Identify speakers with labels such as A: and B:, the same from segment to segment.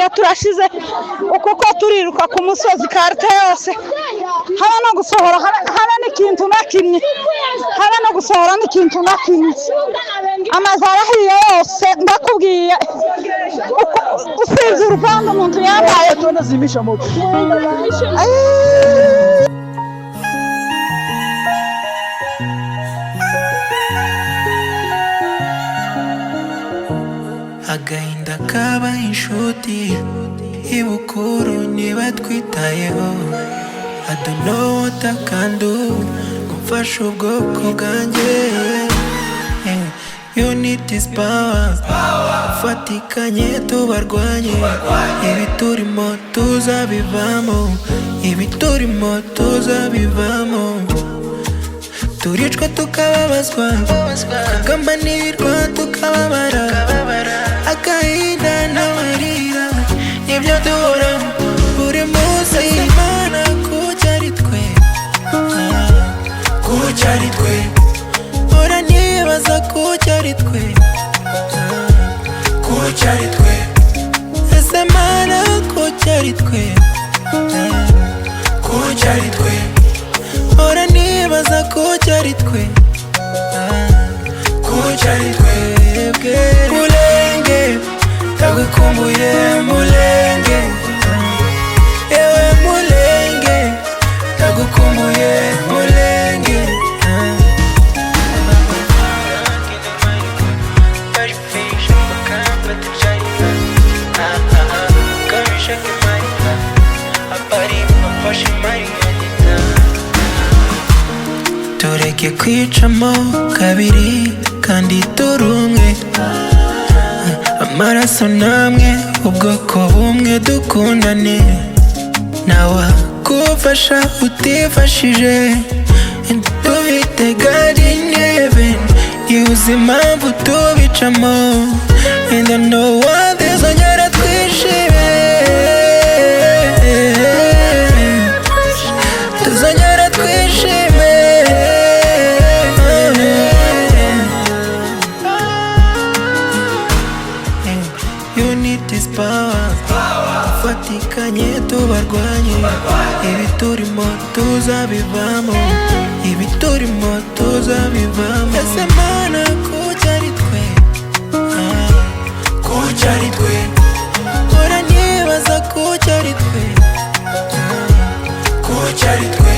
A: hariya turashize ukuko turiruka ku musozi karite yose haba no gusohora haba n'ikintu nakimye haba no gusohora n'ikintu nakimye amazu arahiye yose ndakubwiye usibye urupanga umuntu yambaye
B: tunazimisha moto
C: agahinda kaba inshuti ibukuru niba twitayeho I don't know what I can do gufasha ubwoko bwanjye unity is power fatikanye tubarwanye ibiturimo tuzabivamo ibiturimo tuzabivamo turicwa tukababazwa tukagambanirwa tukababara agahinda n'amarira nibyo duhora buri munsi Imana kuki ari twe kuki ari twe hora nibaza kuki ari twe kuki ari twe ese Mana kuki ari twe kuki ari twe hora nibaza kuki ari twe kuki ari twebwe Mulenge ndagukumbuye Mulenge yewe Mulenge ndagukumbuye Mulenge tureke kwicamo kabiri kandi turi umwe amaraso namwe ubwoko bumwe dukundane ntawakufasha utifashije dufite God in heaven yuzi impamvu tubicamo and I know what bizongera twishime tuzongera twishime unity is power fatikanye tubarwanye ibiturimo tuzabivamo ibiturimo tuzabivamo ese Mana kuki ari twe kuki ari twe hora nibaza kuki ari twe kuki ari twe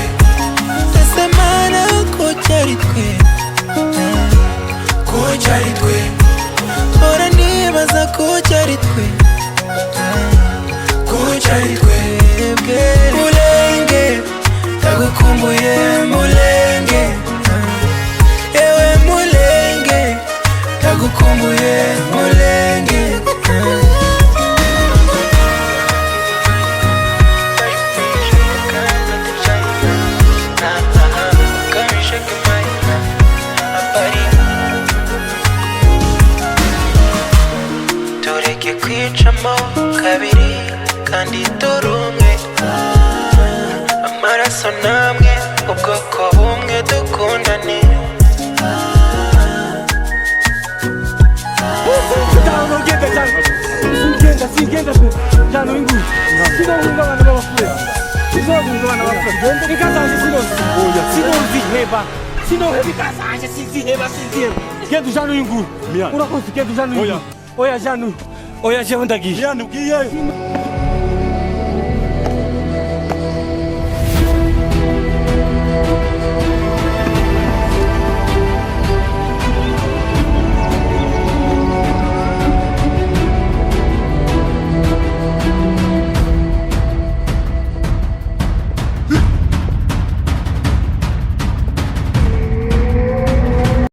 C: ese Mana kuki ari twe kuki ari twe hora nibaza kuki ari twe kuki ari twebwe Mulenge ndagukumbuye Mulenge yewe Mulenge ndagukumbuye Mulenge tureke kwicamo kabiri kandi turi umwe amaraso namwe ubwoko bumwe dukundane
B: Singenda cyane wingu sinahungabana n'abapfuye sinahungabana n'abapfuye ikazaje sinoziheba ikazaje sinziheba genda ujana wingu urakoze genda ujana wingu oya janu oya jewe ndagiye
D: Miano, ugiye